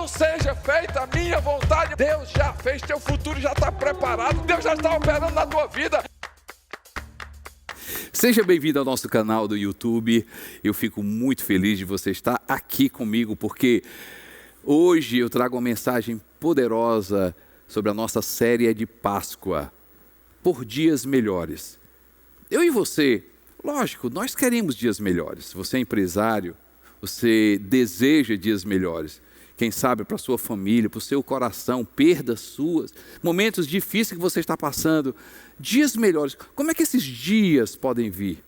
não seja feita a minha vontade. Deus já fez, teu futuro já está preparado, Deus já está operando na tua vida. Seja bem-vindo ao nosso canal do YouTube. Eu fico muito feliz de você estar aqui comigo, porque hoje eu trago uma mensagem poderosa sobre a nossa série de Páscoa, por dias melhores. Eu e você, lógico, nós queremos dias melhores. Você é empresário, você deseja dias melhores. Quem sabe para a sua família, para o seu coração, perdas suas, momentos difíceis que você está passando, dias melhores. Como é que esses dias podem vir?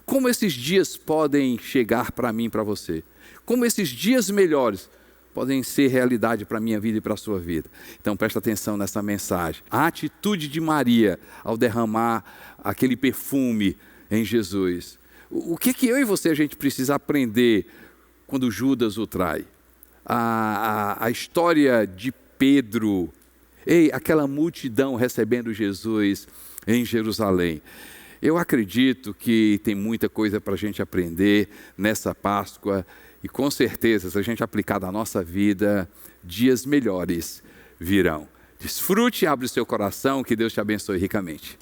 Como esses dias podem chegar para mim e para você? Como esses dias melhores podem ser realidade para a minha vida e para a sua vida? Então presta atenção nessa mensagem. A atitude de Maria ao derramar aquele perfume em Jesus. O que eu e você a gente precisa aprender quando Judas o trai? A história de Pedro, aquela multidão recebendo Jesus em Jerusalém. Eu acredito que tem muita coisa para a gente aprender nessa Páscoa e com certeza, se a gente aplicar na nossa vida, dias melhores virão. Desfrute, abre o seu coração, que Deus te abençoe ricamente.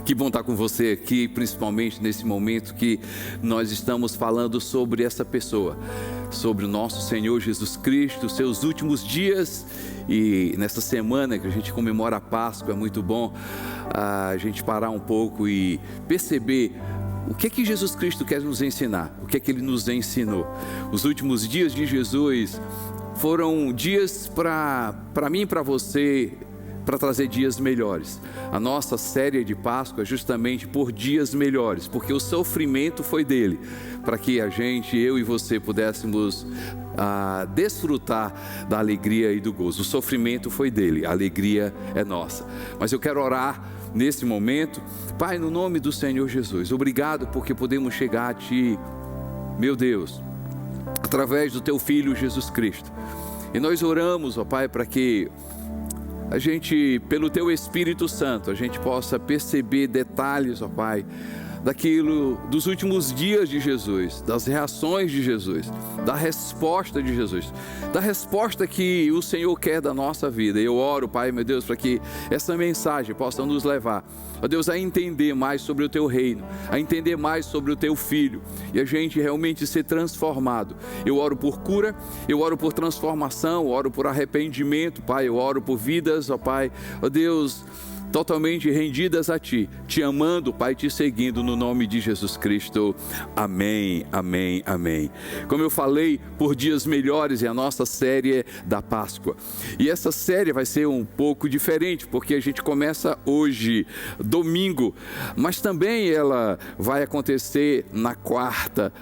Que bom estar com você aqui, principalmente nesse momento que nós estamos falando sobre essa pessoa, sobre o nosso Senhor Jesus Cristo, seus últimos dias. E nessa semana que a gente comemora a Páscoa, é muito bom a gente parar um pouco e perceber o que Jesus Cristo quer nos ensinar, o que Ele nos ensinou. Os últimos dias de Jesus foram dias para mim e para você, para trazer dias melhores. A nossa série de Páscoa é justamente por dias melhores, porque o sofrimento foi dele, para que a gente, eu e você, pudéssemos desfrutar da alegria e do gozo. O sofrimento foi dele, a alegria é nossa. Mas eu quero orar nesse momento. Pai, no nome do Senhor Jesus, obrigado porque podemos chegar a Ti, meu Deus, através do Teu Filho Jesus Cristo. E nós oramos, ó Pai, para que a gente, pelo Teu Espírito Santo, a gente possa perceber detalhes, ó Pai, daquilo, dos últimos dias de Jesus, das reações de Jesus, da resposta de Jesus, da resposta que o Senhor quer da nossa vida. Eu oro, Pai, meu Deus, para que essa mensagem possa nos levar, ó Deus, a entender mais sobre o Teu reino, a entender mais sobre o Teu Filho, e a gente realmente ser transformado. Eu oro por cura, eu oro por transformação, eu oro por arrependimento, Pai, eu oro por vidas, ó Pai, ó Deus, totalmente rendidas a Ti, Te amando, Pai, Te seguindo, no nome de Jesus Cristo. Amém, amém, amém. Como eu falei, por dias melhores é a nossa série da Páscoa. E essa série vai ser um pouco diferente, porque a gente começa hoje, domingo, mas também ela vai acontecer na quarta.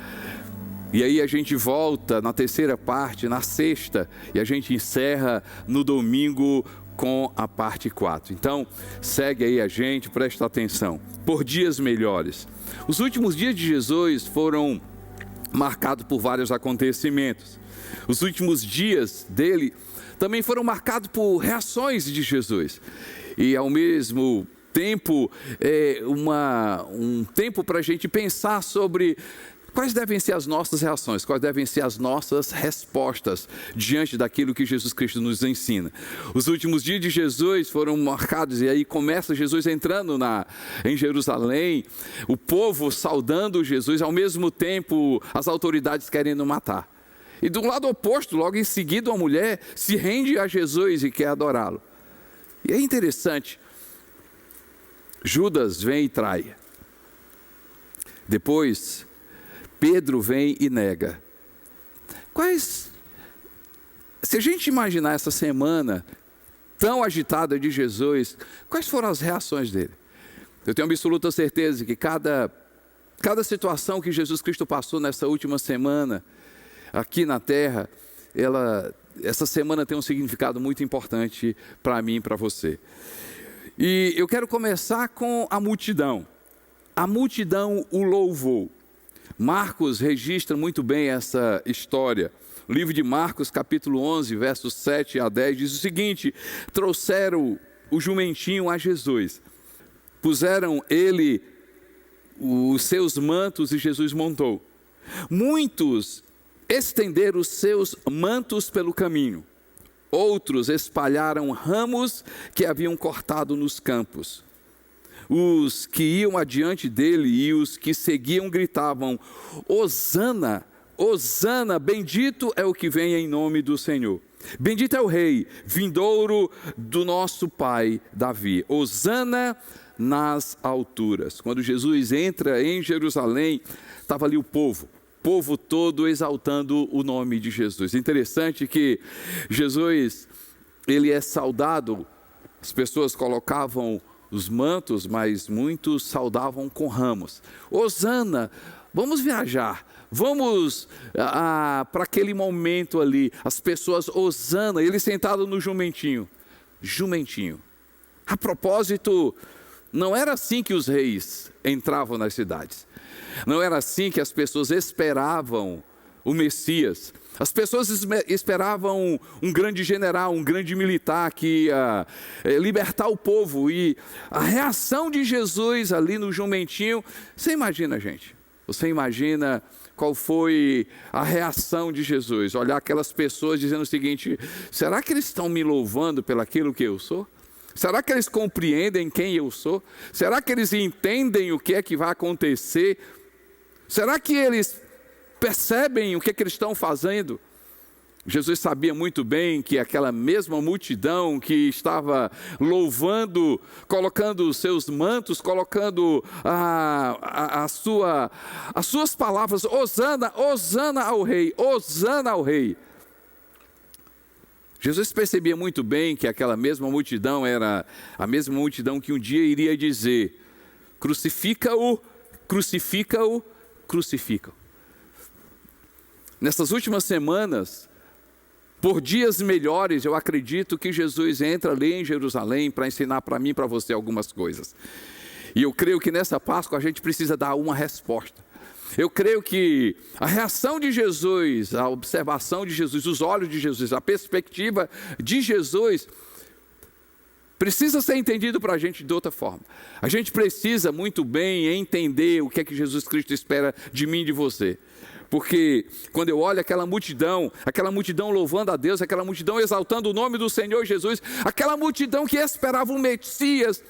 E aí a gente volta na terceira parte, na sexta, e a gente encerra no domingo com a parte 4. Então, segue aí a gente, presta atenção. Por dias melhores. Os últimos dias de Jesus foram marcados por vários acontecimentos. Os últimos dias dele também foram marcados por reações de Jesus. E ao mesmo tempo, um tempo para a gente pensar sobre Quais devem ser as nossas reações? Quais devem ser as nossas respostas diante daquilo que Jesus Cristo nos ensina? Os últimos dias de Jesus foram marcados, e aí começa Jesus entrando em Jerusalém, o povo saudando Jesus, ao mesmo tempo as autoridades querendo matar. E do lado oposto, logo em seguida, uma mulher se rende a Jesus e quer adorá-lo. E é interessante, Judas vem e trai. Depois, Pedro vem e nega. Se a gente imaginar essa semana tão agitada de Jesus, quais foram as reações dele? Eu tenho absoluta certeza que cada situação que Jesus Cristo passou nessa última semana, aqui na terra, essa semana tem um significado muito importante para mim e para você. E eu quero começar com a multidão. A multidão o louvou. Marcos registra muito bem essa história. O livro de Marcos, capítulo 11, versos 7 a 10, diz o seguinte: trouxeram o jumentinho a Jesus, puseram ele os seus mantos e Jesus montou. Muitos estenderam os seus mantos pelo caminho, outros espalharam ramos que haviam cortado nos campos. Os que iam adiante dele e os que seguiam gritavam: Hosana, Hosana, bendito é o que vem em nome do Senhor. Bendito é o rei, vindouro do nosso pai Davi. Hosana nas alturas. Quando Jesus entra em Jerusalém, estava ali o povo todo exaltando o nome de Jesus. Interessante que Jesus, ele é saudado, as pessoas colocavam os mantos, mas muitos saudavam com ramos. Hosana, vamos viajar, vamos para aquele momento ali, as pessoas, Hosana, ele sentado no jumentinho. A propósito, não era assim que os reis entravam nas cidades, não era assim que as pessoas esperavam o Messias. As pessoas esperavam um grande general, um grande militar que ia libertar o povo. E a reação de Jesus ali no jumentinho, você imagina, gente? Você imagina qual foi a reação de Jesus? Olhar aquelas pessoas dizendo o seguinte: será que eles estão me louvando pelaquilo que eu sou? Será que eles compreendem quem eu sou? Será que eles entendem o que é que vai acontecer? Será que eles percebem o que eles estão fazendo? Jesus sabia muito bem que aquela mesma multidão que estava louvando, colocando os seus mantos, colocando as suas palavras, Hosana, Hosana ao rei, Hosana ao rei. Jesus percebia muito bem que aquela mesma multidão era a mesma multidão que um dia iria dizer: crucifica-o, crucifica-o, crucifica-o. Nessas últimas semanas, por dias melhores, eu acredito que Jesus entra ali em Jerusalém para ensinar para mim e para você algumas coisas. E eu creio que nessa Páscoa a gente precisa dar uma resposta. Eu creio que a reação de Jesus, a observação de Jesus, os olhos de Jesus, a perspectiva de Jesus, precisa ser entendido para a gente de outra forma. A gente precisa muito bem entender o que é que Jesus Cristo espera de mim e de você. Porque quando eu olho aquela multidão louvando a Deus, aquela multidão exaltando o nome do Senhor Jesus, aquela multidão que esperava um Messias,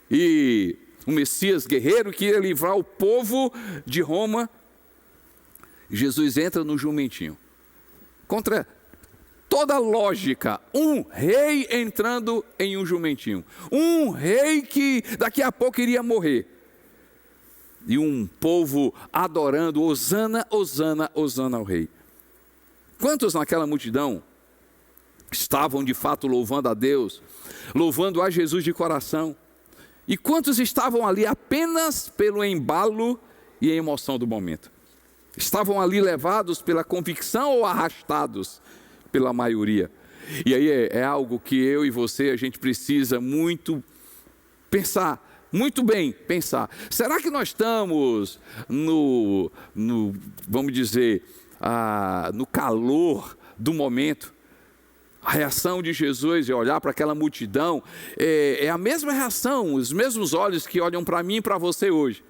e um Messias guerreiro que ia livrar o povo de Roma, Jesus entra no jumentinho. Contra toda lógica, um rei entrando em um jumentinho. Um rei que daqui a pouco iria morrer. E um povo adorando, Hosana, Hosana, Hosana ao rei. Quantos naquela multidão estavam de fato louvando a Deus, louvando a Jesus de coração? E quantos estavam ali apenas pelo embalo e a emoção do momento? Estavam ali levados pela convicção ou arrastados pela maioria? E aí é algo que eu e você, a gente precisa muito pensar. Muito bem pensar, será que nós estamos vamos dizer, no calor do momento? A reação de Jesus, olhar para aquela multidão, é a mesma reação, os mesmos olhos que olham para mim e para você hoje.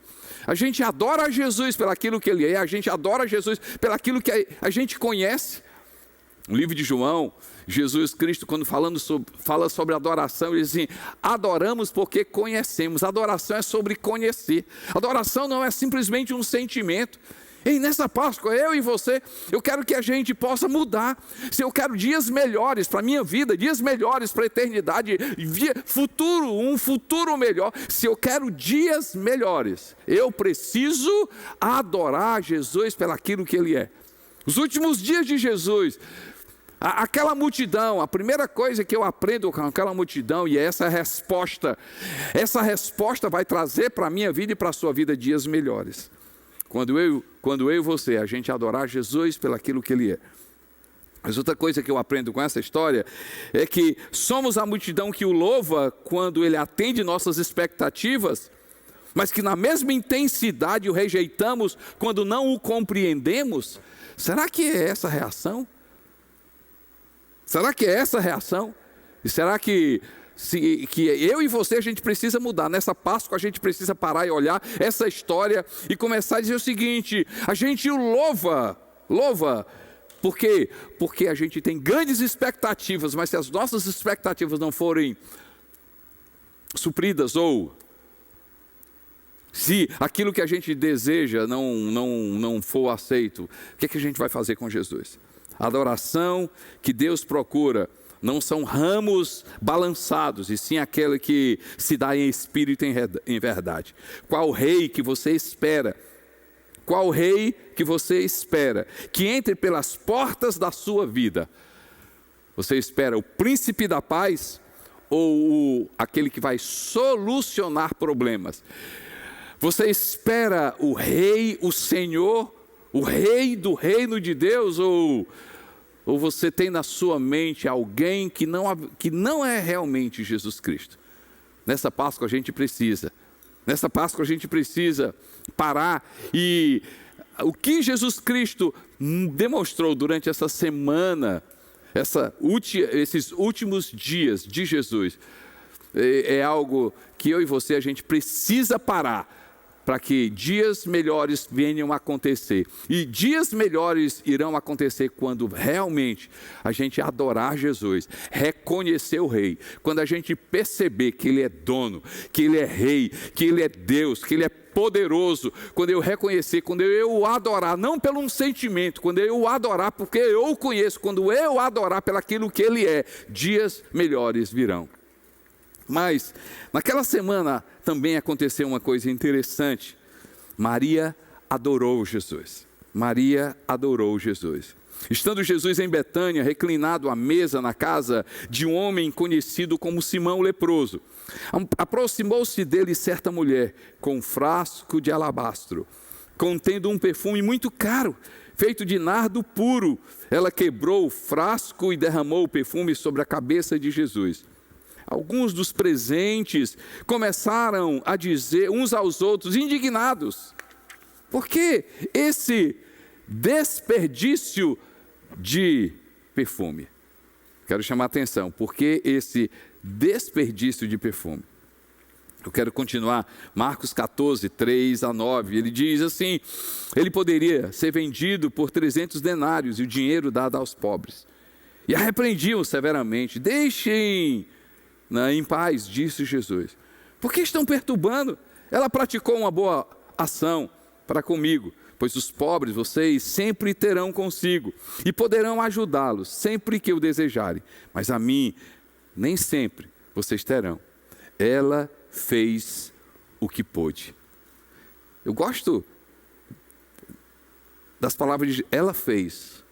A gente adora Jesus pelaquilo que Ele é, a gente adora Jesus pelaquilo que a gente conhece. No livro de João, Jesus Cristo, quando fala sobre adoração, ele diz assim: adoramos porque conhecemos. Adoração é sobre conhecer. Adoração não é simplesmente um sentimento. E nessa Páscoa, eu e você, eu quero que a gente possa mudar. Se eu quero dias melhores para a minha vida, dias melhores para a eternidade, um futuro melhor. Se eu quero dias melhores, eu preciso adorar Jesus pelaquilo que Ele é. Os últimos dias de Jesus, aquela multidão, a primeira coisa que eu aprendo com aquela multidão, e é essa resposta vai trazer para a minha vida e para a sua vida dias melhores. Quando eu e você, a gente adorar Jesus pelaquilo que Ele é. Mas outra coisa que eu aprendo com essa história é que somos a multidão que o louva quando Ele atende nossas expectativas, mas que na mesma intensidade o rejeitamos quando não o compreendemos. Será que é essa a reação? Será que é essa a reação? E será que eu e você, a gente precisa mudar? Nessa Páscoa a gente precisa parar e olhar essa história e começar a dizer o seguinte: a gente o louva, por quê? Porque a gente tem grandes expectativas, mas se as nossas expectativas não forem supridas, ou se aquilo que a gente deseja não for aceito, o que a gente vai fazer com Jesus? A adoração que Deus procura não são ramos balançados, e sim aquele que se dá em espírito e em verdade. Qual rei que você espera? Qual rei que você espera que entre pelas portas da sua vida? Você espera o príncipe da paz ou aquele que vai solucionar problemas? Você espera o rei, o Senhor, o rei do reino de Deus, ou você tem na sua mente alguém que não é realmente Jesus Cristo? Nessa Páscoa a gente precisa parar, e o que Jesus Cristo demonstrou durante essa semana, esses últimos dias de Jesus, é algo que eu e você, a gente precisa parar, para que dias melhores venham a acontecer. E dias melhores irão acontecer quando realmente a gente adorar Jesus, reconhecer o Rei. Quando a gente perceber que Ele é dono, que Ele é Rei, que Ele é Deus, que Ele é poderoso. Quando eu reconhecer, quando eu o adorar, não pelo um sentimento, quando eu o adorar porque eu o conheço, quando eu o adorar pelaquilo que Ele é, dias melhores virão. Mas naquela semana também aconteceu uma coisa interessante. Maria adorou Jesus. Maria adorou Jesus. Estando Jesus em Betânia, reclinado à mesa na casa de um homem conhecido como Simão leproso, aproximou-se dele certa mulher com um frasco de alabastro, contendo um perfume muito caro, feito de nardo puro. Ela quebrou o frasco e derramou o perfume sobre a cabeça de Jesus. Alguns dos presentes começaram a dizer uns aos outros, indignados: por que esse desperdício de perfume? Quero chamar a atenção, por que esse desperdício de perfume? Eu quero continuar, Marcos 14, 3-9, ele diz assim: ele poderia ser vendido por 300 denários e o dinheiro dado aos pobres. E a repreendiam severamente. Deixem em paz, disse Jesus. Por que estão perturbando? Ela praticou uma boa ação para comigo, pois os pobres vocês sempre terão consigo e poderão ajudá-los sempre que o desejarem, mas a mim nem sempre vocês terão. Ela fez o que pôde. Eu gosto das palavras de ela fez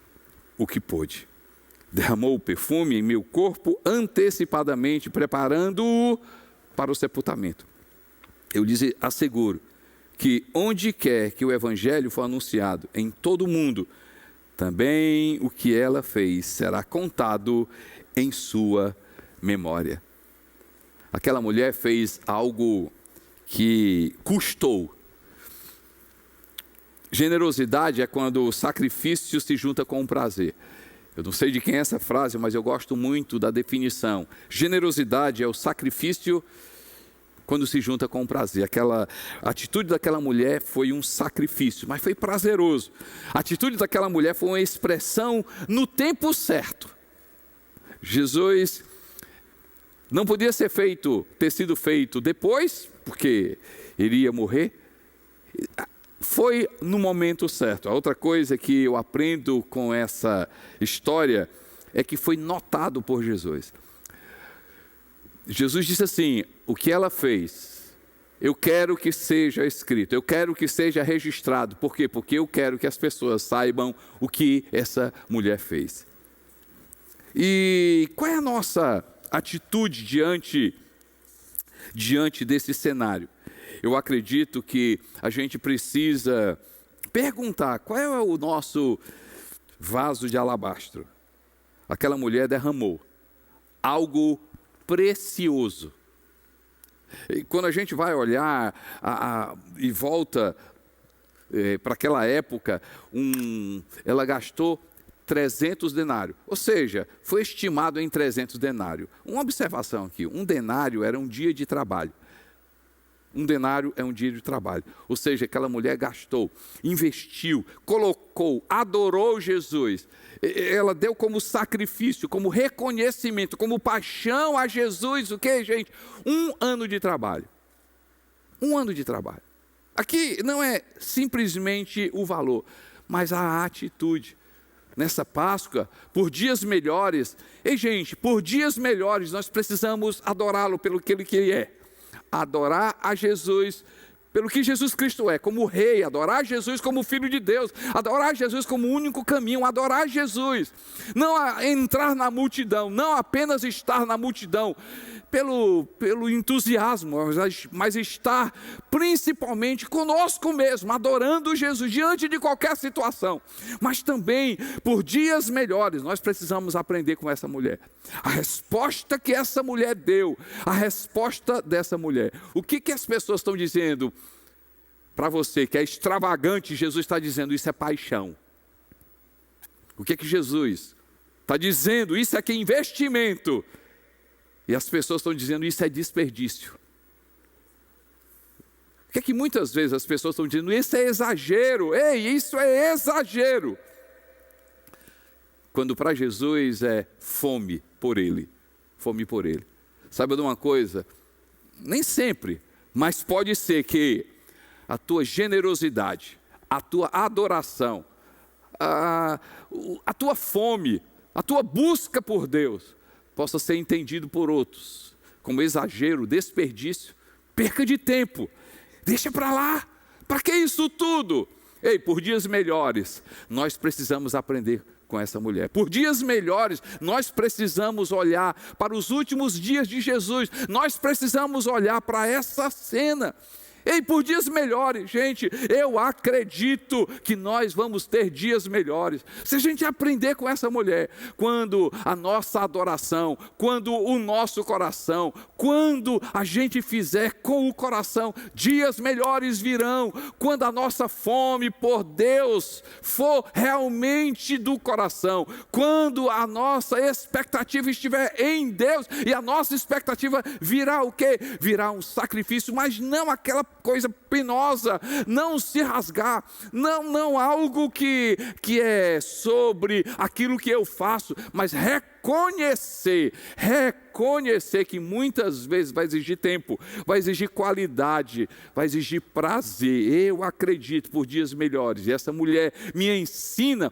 o que pôde. Derramou o perfume em meu corpo antecipadamente, preparando-o para o sepultamento. Eu lhes asseguro que onde quer que o evangelho for anunciado em todo o mundo, também o que ela fez será contado em sua memória. Aquela mulher fez algo que custou. Generosidade é quando o sacrifício se junta com o prazer. Eu não sei de quem é essa frase, mas eu gosto muito da definição. Generosidade é o sacrifício quando se junta com o prazer. Aquela atitude daquela mulher foi um sacrifício, mas foi prazeroso. A atitude daquela mulher foi uma expressão no tempo certo. Jesus não podia ter sido feito depois, porque iria morrer. Foi no momento certo. A outra coisa que eu aprendo com essa história é que foi notado por Jesus. Jesus disse assim: o que ela fez, eu quero que seja escrito, eu quero que seja registrado. Por quê? Porque eu quero que as pessoas saibam o que essa mulher fez. E qual é a nossa atitude diante desse cenário? Eu acredito que a gente precisa perguntar: qual é o nosso vaso de alabastro? Aquela mulher derramou algo precioso. E quando a gente vai olhar e volta para aquela época, ela gastou 300 denários, ou seja, foi estimado em 300 denários. Uma observação aqui: um denário era um dia de trabalho. Um denário é um dia de trabalho. Ou seja, aquela mulher gastou, investiu, colocou, adorou Jesus. Ela deu como sacrifício, como reconhecimento, como paixão a Jesus. O que, gente? 1 ano de trabalho. 1 ano de trabalho. Aqui não é simplesmente o valor, mas a atitude. Nessa Páscoa, por dias melhores. Ei, gente, por dias melhores nós precisamos adorá-lo pelo que ele é. Adorar a Jesus pelo que Jesus Cristo é, como Rei, adorar Jesus como Filho de Deus, adorar Jesus como o único caminho, adorar Jesus, não entrar na multidão, não apenas estar na multidão pelo entusiasmo, mas estar principalmente conosco mesmo, adorando Jesus diante de qualquer situação. Mas também, por dias melhores, nós precisamos aprender com essa mulher. A resposta que essa mulher deu, a resposta dessa mulher. O que as pessoas estão dizendo para você que é extravagante? Jesus está dizendo: isso é paixão. O que Jesus está dizendo? Isso aqui é investimento. E as pessoas estão dizendo: isso é desperdício. O que muitas vezes as pessoas estão dizendo? Isso é exagero. Ei, isso é exagero. Quando para Jesus é fome por Ele. Fome por Ele. Sabe de uma coisa? Nem sempre, mas pode ser que a tua generosidade, a tua adoração, a tua fome, a tua busca por Deus possa ser entendido por outros como exagero, desperdício, perca de tempo. Deixa para lá. Para que isso tudo? Ei, por dias melhores, nós precisamos aprender com essa mulher. Por dias melhores, nós precisamos olhar para os últimos dias de Jesus. Nós precisamos olhar para essa cena. Ei, por dias melhores, gente, eu acredito que nós vamos ter dias melhores. Se a gente aprender com essa mulher, quando a nossa adoração, quando o nosso coração, quando a gente fizer com o coração, dias melhores virão. Quando a nossa fome por Deus for realmente do coração, quando a nossa expectativa estiver em Deus, e a nossa expectativa virá o quê? Virá um sacrifício, mas não aquela coisa penosa, não se rasgar, não algo que é sobre aquilo que eu faço, mas reconhecer que muitas vezes vai exigir tempo, vai exigir qualidade, vai exigir prazer. Eu acredito por dias melhores. E essa mulher me ensina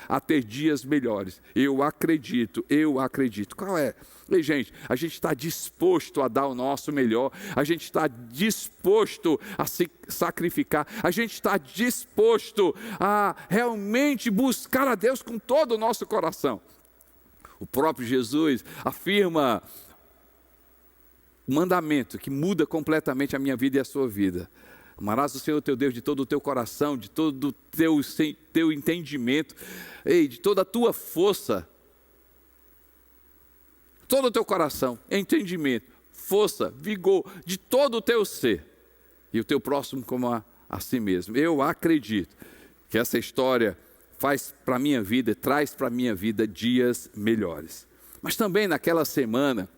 a ter dias melhores. Eu acredito. Qual é? E, gente, a gente está disposto a dar o nosso melhor, a gente está disposto a se sacrificar, a gente está disposto a realmente buscar a Deus com todo o nosso coração. O próprio Jesus afirma um mandamento que muda completamente a minha vida e a sua vida. Amarás o Senhor teu Deus de todo o teu coração, de todo o teu entendimento, de toda a tua força, todo o teu coração, entendimento, força, vigor, de todo o teu ser, e o teu próximo como a si mesmo. Eu acredito que essa história faz para a minha vida, traz para a minha vida dias melhores. Mas também naquela semana,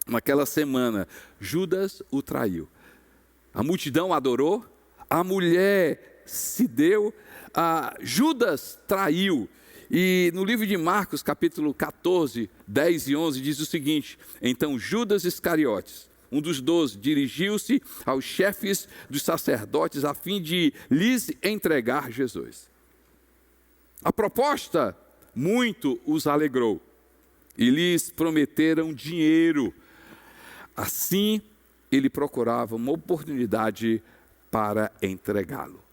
naquela semana, Judas o traiu. A multidão adorou, a mulher se deu, Judas traiu. E no livro de Marcos, capítulo 14, 10 e 11, diz o seguinte: então Judas Iscariotes, um dos 12, dirigiu-se aos chefes dos sacerdotes a fim de lhes entregar Jesus. A proposta muito os alegrou e lhes prometeram dinheiro. Assim, ele procurava uma oportunidade para entregá-lo.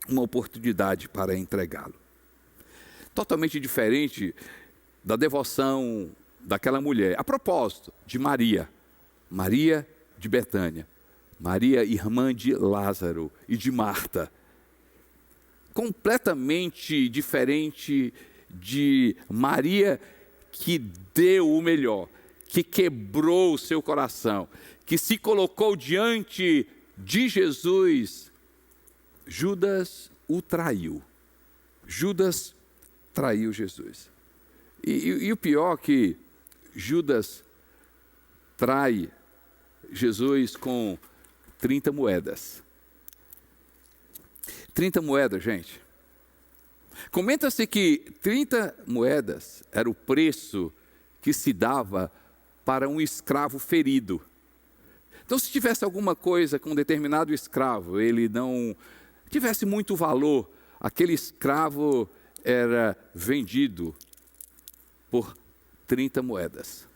Uma oportunidade para entregá-lo. Totalmente diferente da devoção daquela mulher. A propósito, de Maria. Maria de Betânia. Maria, irmã de Lázaro e de Marta. Completamente diferente de Maria, que deu o melhor, que quebrou o seu coração, que se colocou diante de Jesus. Judas o traiu. Judas traiu Jesus. E o pior é que Judas trai Jesus com 30 moedas. 30 moedas, gente. Comenta-se que 30 moedas era o preço que se dava para um escravo ferido. Então, se tivesse alguma coisa com um determinado escravo, ele não tivesse muito valor, aquele escravo era vendido por 30 moedas.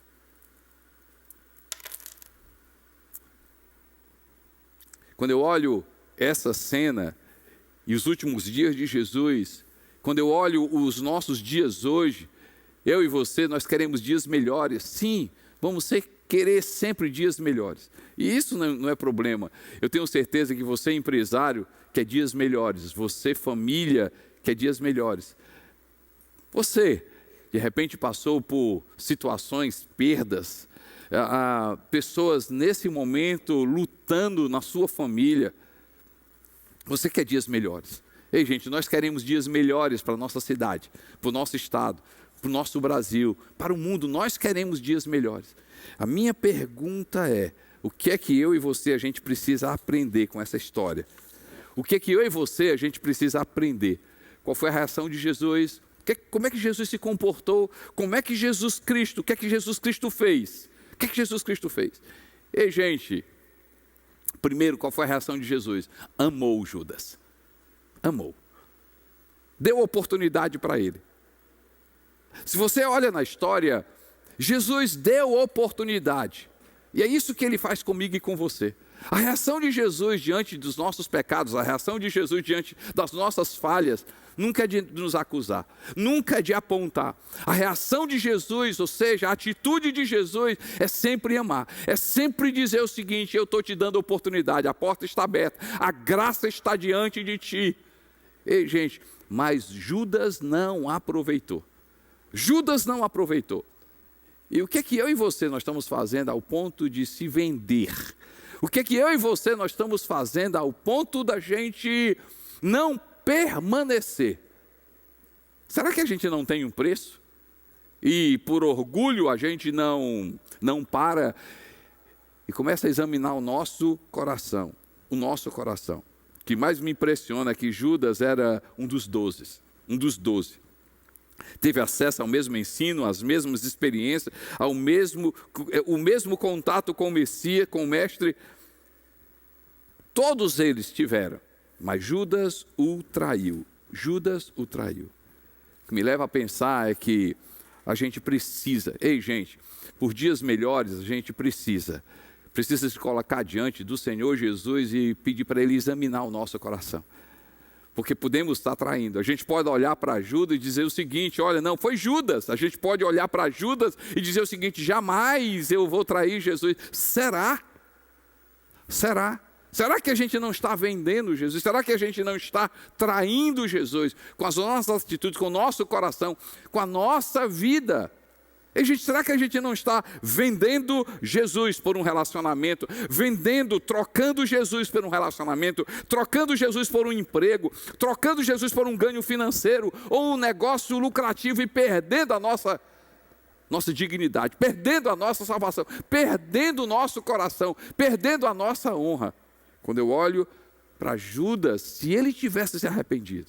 Quando eu olho essa cena e os últimos dias de Jesus, quando eu olho os nossos dias hoje, eu e você, nós queremos dias melhores. Sim, vamos querer sempre dias melhores. E isso não é problema. Eu tenho certeza que você, empresário, quer dias melhores. Você, família, quer dias melhores. Você, de repente, passou por situações, perdas, pessoas nesse momento lutando na sua família. Você quer dias melhores. Ei, gente, nós queremos dias melhores para a nossa cidade, para o nosso estado, para o nosso Brasil, para o mundo. Nós queremos dias melhores. A minha pergunta é: o que é que eu e você, a gente precisa aprender com essa história? O que é que eu e você, a gente precisa aprender? Qual foi a reação de Jesus? Como é que Jesus se comportou? Como é que Jesus Cristo, o que é que Jesus Cristo fez? O que é que Jesus Cristo fez? Ei, gente, primeiro, qual foi a reação de Jesus? Amou Judas. Amou. Deu oportunidade para ele. Se você olha na história, Jesus deu oportunidade. E é isso que ele faz comigo e com você. A reação de Jesus diante dos nossos pecados, a reação de Jesus diante das nossas falhas, nunca é de nos acusar, nunca é de apontar. A reação de Jesus, ou seja, a atitude de Jesus é sempre amar, é sempre dizer o seguinte: eu estou te dando oportunidade, a porta está aberta, a graça está diante de ti. Ei, gente, mas Judas não aproveitou. Judas não aproveitou. E o que é que eu e você nós estamos fazendo ao ponto de se vender? O que é que eu e você nós estamos fazendo ao ponto da gente não permanecer? Será que a gente não tem um preço? E por orgulho a gente não para e começa a examinar o nosso coração. O nosso coração. O que mais me impressiona é que Judas era um dos 12. Teve acesso ao mesmo ensino, às mesmas experiências, o mesmo contato com o Messias, com o Mestre. Todos eles tiveram, mas Judas o traiu. Judas o traiu. O que me leva a pensar é que a gente precisa, por dias melhores a gente precisa se colocar diante do Senhor Jesus e pedir para Ele examinar o nosso coração. Porque podemos estar traindo. A gente pode olhar para Judas e dizer o seguinte: olha, não, foi Judas. A gente pode olhar para Judas e dizer o seguinte: jamais eu vou trair Jesus. Será? Será que a gente não está vendendo Jesus? Será que a gente não está traindo Jesus com as nossas atitudes, com o nosso coração, com a nossa vida? E, gente, será que a gente não está vendendo Jesus por um relacionamento, trocando Jesus por um relacionamento, trocando Jesus por um emprego, trocando Jesus por um ganho financeiro ou um negócio lucrativo e perdendo a nossa nossa dignidade, perdendo a nossa salvação, perdendo o nosso coração, perdendo a nossa honra. Quando eu olho para Judas, se ele tivesse se arrependido.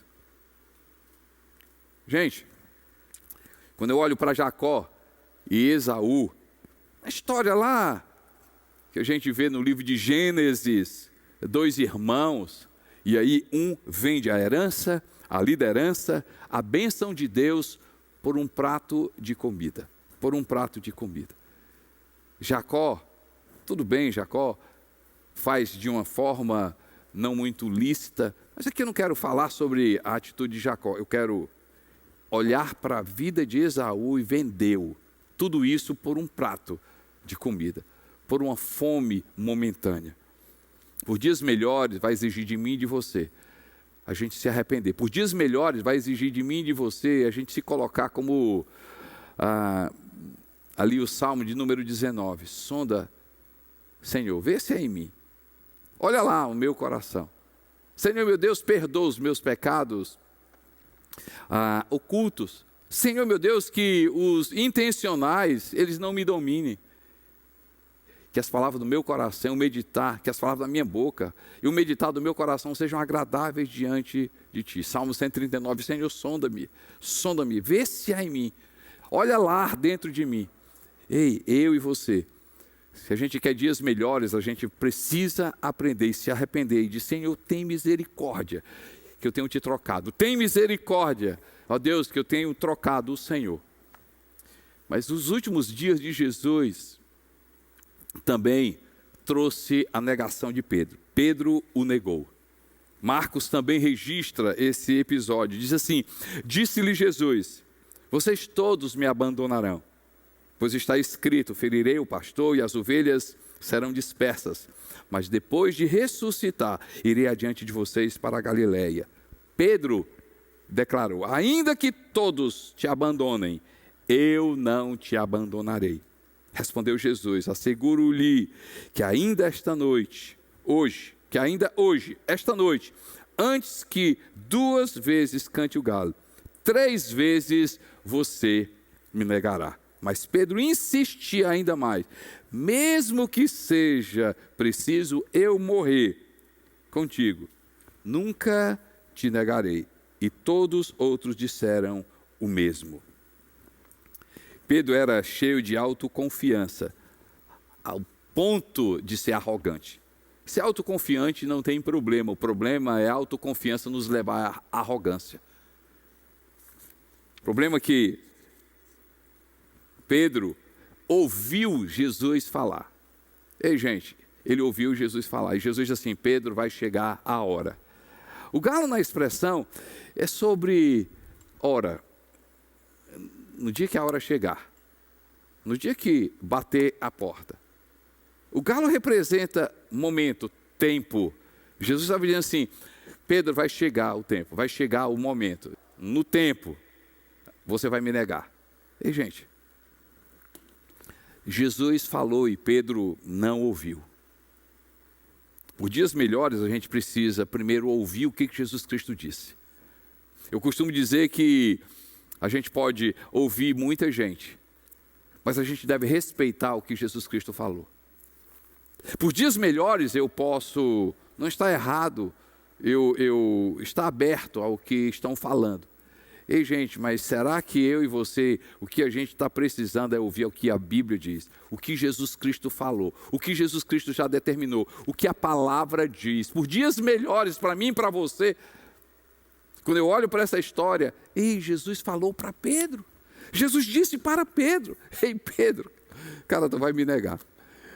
Gente, quando eu olho para Jacó e Esaú, a história lá que a gente vê no livro de Gênesis, dois irmãos, e aí um vende a herança, a liderança, a bênção de Deus por um prato de comida. Por um prato de comida. Jacó, tudo bem, Jacó faz de uma forma não muito lícita, mas aqui eu não quero falar sobre a atitude de Jacó, eu quero olhar para a vida de Esaú e vendeu tudo isso por um prato de comida, por uma fome momentânea. Por dias melhores vai exigir de mim e de você a gente se arrepender. Por dias melhores vai exigir de mim e de você a gente se colocar como ali o Salmo de número 19. Sonda, Senhor, vê se é em mim. Olha lá o meu coração. Senhor meu Deus, perdoa os meus pecados ocultos. Senhor meu Deus, que os intencionais, eles não me dominem. Que as palavras do meu coração, o meditar, que as palavras da minha boca e o meditar do meu coração sejam agradáveis diante de Ti. Salmo 139, Senhor, sonda-me, vê se há em mim. Olha lá dentro de mim. Ei, eu e você, se a gente quer dias melhores, a gente precisa aprender e se arrepender e dizer, Senhor, tem misericórdia, que eu tenho te trocado. Tem misericórdia, ó Deus, que eu tenho trocado o Senhor. Mas os últimos dias de Jesus também trouxe a negação de Pedro. Pedro o negou. Marcos também registra esse episódio. Diz assim, disse-lhe Jesus, vocês todos me abandonarão, pois está escrito, ferirei o pastor e as ovelhas serão dispersas. Mas depois de ressuscitar, irei adiante de vocês para a Galileia. Pedro declarou, ainda que todos te abandonem, eu não te abandonarei. Respondeu Jesus, asseguro-lhe que ainda esta noite, esta noite, antes que 2 vezes cante o galo, 3 vezes você me negará. Mas Pedro insistia ainda mais, mesmo que seja preciso eu morrer contigo, nunca te negarei. E todos outros disseram o mesmo. Pedro era cheio de autoconfiança, ao ponto de ser arrogante. Ser autoconfiante não tem problema, o problema é a autoconfiança nos levar à arrogância. O problema é que Pedro ouviu Jesus falar. Ei, gente, ele ouviu Jesus falar. E Jesus disse assim, Pedro, vai chegar a hora. O galo na expressão é sobre hora. No dia que a hora chegar, no dia que bater a porta. O galo representa momento, tempo. Jesus estava dizendo assim, Pedro, vai chegar o tempo, vai chegar o momento. No tempo, você vai me negar. Ei, gente, Jesus falou e Pedro não ouviu. Por dias melhores, a gente precisa primeiro ouvir o que Jesus Cristo disse. Eu costumo dizer que a gente pode ouvir muita gente, mas a gente deve respeitar o que Jesus Cristo falou. Por dias melhores eu posso, não está errado, eu estar aberto ao que estão falando. Ei, gente, mas será que eu e você, o que a gente está precisando é ouvir o que a Bíblia diz, o que Jesus Cristo falou, o que Jesus Cristo já determinou, o que a palavra diz. Por dias melhores para mim e para você, quando eu olho para essa história, ei, Jesus falou para Pedro. Jesus disse para Pedro, ei Pedro, cara, tu vai me negar.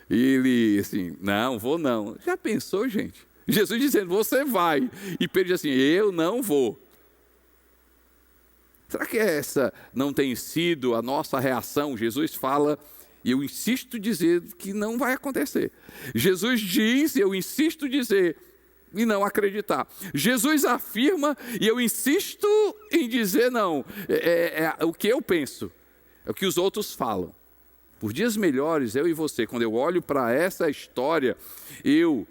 E ele assim, não, vou não. Já pensou, gente? Jesus dizendo, você vai. E Pedro diz assim, eu não vou. Será que essa não tem sido a nossa reação? Jesus fala, e eu insisto em dizer que não vai acontecer. Jesus diz, eu insisto em dizer, e não acreditar. Jesus afirma, e eu insisto em dizer não. É o que eu penso, é o que os outros falam. Por dias melhores, eu e você, quando eu olho para essa história, eu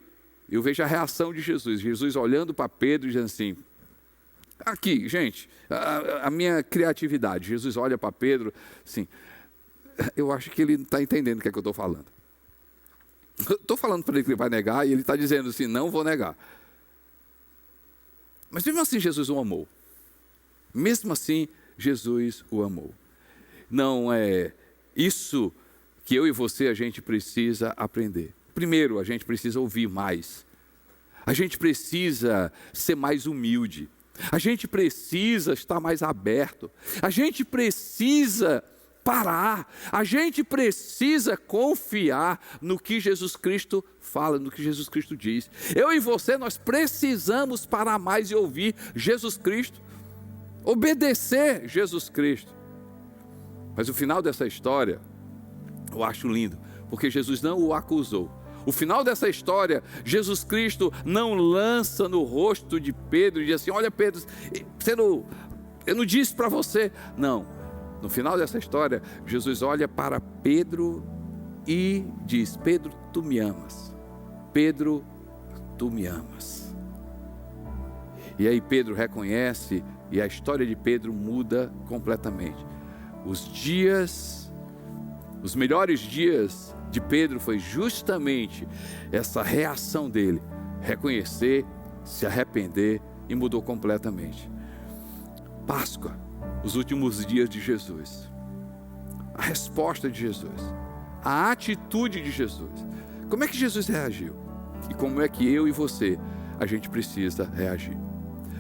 vejo a reação de Jesus. Jesus olhando para Pedro e dizendo assim, aqui, gente, a minha criatividade. Jesus olha para Pedro assim, eu acho que ele não está entendendo o que é que eu estou falando. Eu estou falando para ele que ele vai negar e ele está dizendo assim, não vou negar. Mas mesmo assim Jesus o amou. Mesmo assim Jesus o amou. Não é isso que eu e você a gente precisa aprender. Primeiro, a gente precisa ouvir mais. A gente precisa ser mais humilde. A gente precisa estar mais aberto. A gente precisa parar. A gente precisa confiar no que Jesus Cristo fala, no que Jesus Cristo diz. Eu e você, nós precisamos parar mais e ouvir Jesus Cristo. Obedecer Jesus Cristo. Mas o final dessa história, eu acho lindo, porque Jesus não o acusou. O final dessa história, Jesus Cristo não lança no rosto de Pedro e diz assim, olha Pedro, eu não disse para você. Não, no final dessa história, Jesus olha para Pedro e diz, Pedro, tu me amas. Pedro, tu me amas. E aí Pedro reconhece e a história de Pedro muda completamente. Os melhores dias de Pedro foi justamente essa reação dele, reconhecer, se arrepender e mudou completamente. Páscoa, os últimos dias de Jesus, a resposta de Jesus, a atitude de Jesus. Como é que Jesus reagiu? E como é que eu e você, a gente precisa reagir?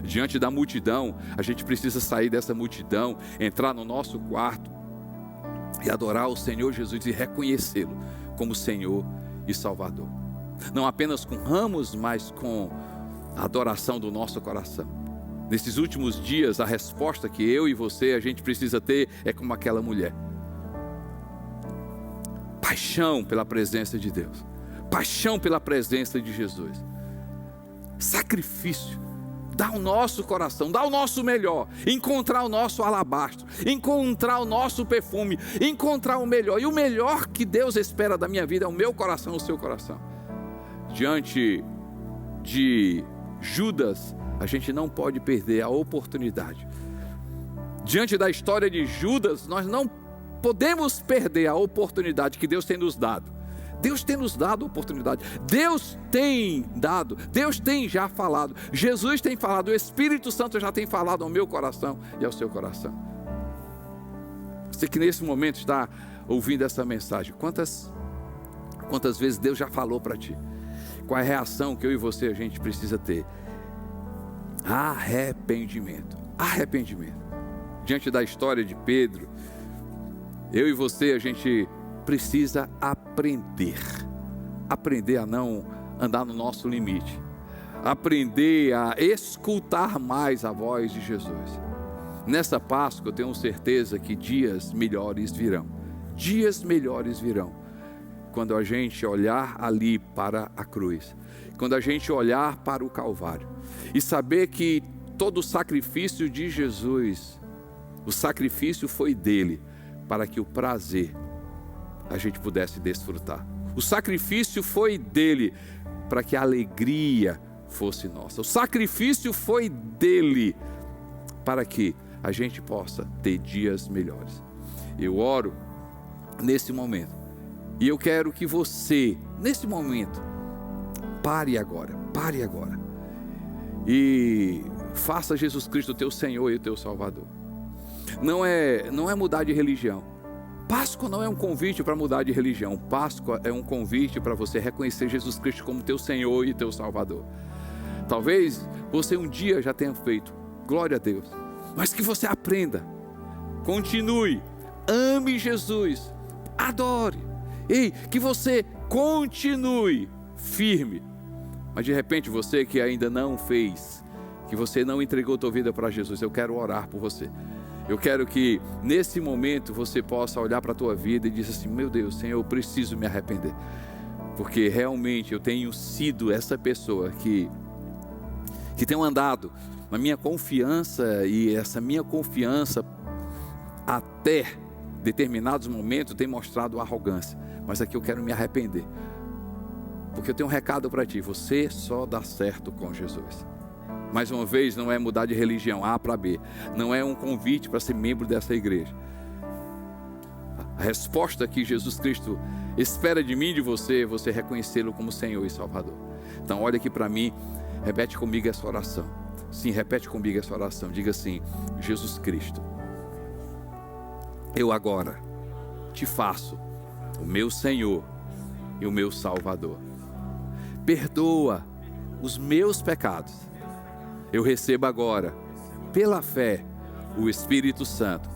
Diante da multidão, a gente precisa sair dessa multidão, entrar no nosso quarto e adorar o Senhor Jesus e reconhecê-lo como Senhor e Salvador. Não apenas com ramos, mas com a adoração do nosso coração. Nesses últimos dias, a resposta que eu e você, a gente precisa ter é como aquela mulher. Paixão pela presença de Deus. Paixão pela presença de Jesus. Sacrifício. Dar o nosso coração, dar o nosso melhor, encontrar o nosso alabastro, encontrar o nosso perfume, encontrar o melhor. E o melhor que Deus espera da minha vida é o meu coração, o seu coração. Diante de Judas, a gente não pode perder a oportunidade. Diante da história de Judas, nós não podemos perder a oportunidade que Deus tem nos dado. Deus tem nos dado oportunidade, Deus tem já falado, Jesus tem falado, o Espírito Santo já tem falado ao meu coração e ao seu coração. Você que nesse momento está ouvindo essa mensagem, quantas vezes Deus já falou para ti? Qual é a reação que eu e você a gente precisa ter? Arrependimento. Diante da história de Pedro, eu e você a gente precisa aprender a não andar no nosso limite, aprender a escutar mais a voz de Jesus. Nessa Páscoa eu tenho certeza que dias melhores virão, quando a gente olhar ali para a cruz, quando a gente olhar para o Calvário e saber que todo o sacrifício de Jesus, o sacrifício foi dele, para que o prazer a gente pudesse desfrutar. O sacrifício foi dele para que a alegria fosse nossa. O sacrifício foi dele para que a gente possa ter dias melhores. Eu oro nesse momento e eu quero que você, nesse momento, pare agora e faça Jesus Cristo o teu Senhor e o teu Salvador. Não é mudar de religião. Páscoa não é um convite para mudar de religião. Páscoa é um convite para você reconhecer Jesus Cristo como teu Senhor e teu Salvador. Talvez você um dia já tenha feito, glória a Deus, mas que você aprenda, continue, ame Jesus, adore, e que você continue firme. Mas de repente você que ainda não fez, que você não entregou tua vida para Jesus, eu quero orar por você. Eu quero que nesse momento você possa olhar para a tua vida e dizer assim, meu Deus, Senhor, eu preciso me arrepender, porque realmente eu tenho sido essa pessoa que tem andado na minha confiança, e essa minha confiança até determinados momentos tem mostrado arrogância, mas aqui eu quero me arrepender, porque eu tenho um recado para ti, você só dá certo com Jesus. Mais uma vez, não é mudar de religião A para B, não é um convite para ser membro dessa igreja. A resposta que Jesus Cristo espera de mim e de você, você reconhecê-lo como Senhor e Salvador. Então olha aqui para mim, repete comigo essa oração. Sim, repete comigo essa oração. Diga assim: Jesus Cristo, eu agora te faço o meu Senhor e o meu Salvador. Perdoa os meus pecados. Eu recebo agora, pela fé, o Espírito Santo.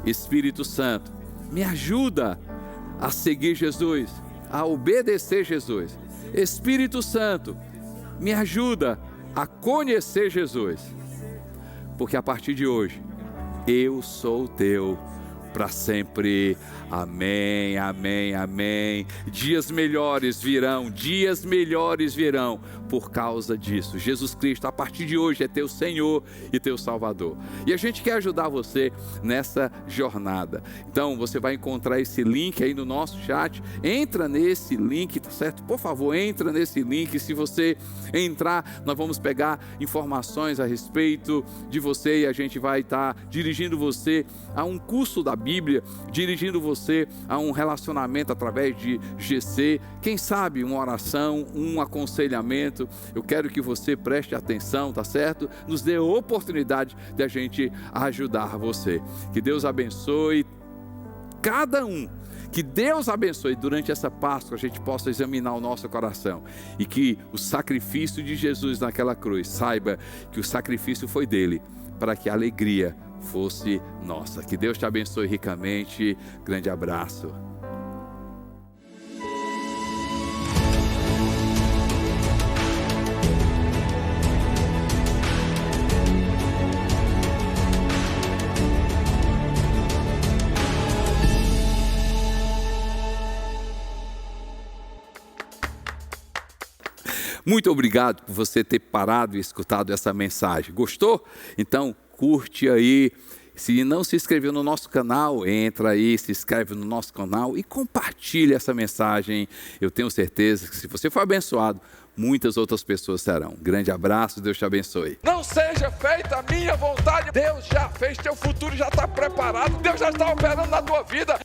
Espírito Santo, me ajuda a seguir Jesus, a obedecer Jesus. Espírito Santo, me ajuda a conhecer Jesus, porque a partir de hoje eu sou teu para sempre. Amém, amém, amém. Dias melhores virão por causa disso. Jesus Cristo, a partir de hoje, é teu Senhor e teu Salvador. E a gente quer ajudar você nessa jornada. Então, você vai encontrar esse link aí no nosso chat. Entra nesse link, tá certo? Por favor, entra nesse link. Se você entrar, nós vamos pegar informações a respeito de você e a gente vai estar dirigindo você a um curso da Bíblia, dirigindo você a um relacionamento através de GC, quem sabe uma oração, um aconselhamento. Eu quero que você preste atenção, tá certo? Nos dê a oportunidade de a gente ajudar você. Que Deus abençoe cada um. Que Deus abençoe durante essa Páscoa, a gente possa examinar o nosso coração e que o sacrifício de Jesus naquela cruz, saiba que o sacrifício foi dele, para que a alegria fosse nossa. Que Deus te abençoe ricamente. Grande abraço. Muito obrigado por você ter parado e escutado essa mensagem. Gostou? Então, curte aí. Se não se inscreveu no nosso canal, entra aí, se inscreve no nosso canal e compartilha essa mensagem. Eu tenho certeza que se você for abençoado, muitas outras pessoas serão. Grande abraço, Deus te abençoe. Não seja feita a minha vontade. Deus já fez, teu futuro já está preparado. Deus já está operando na tua vida.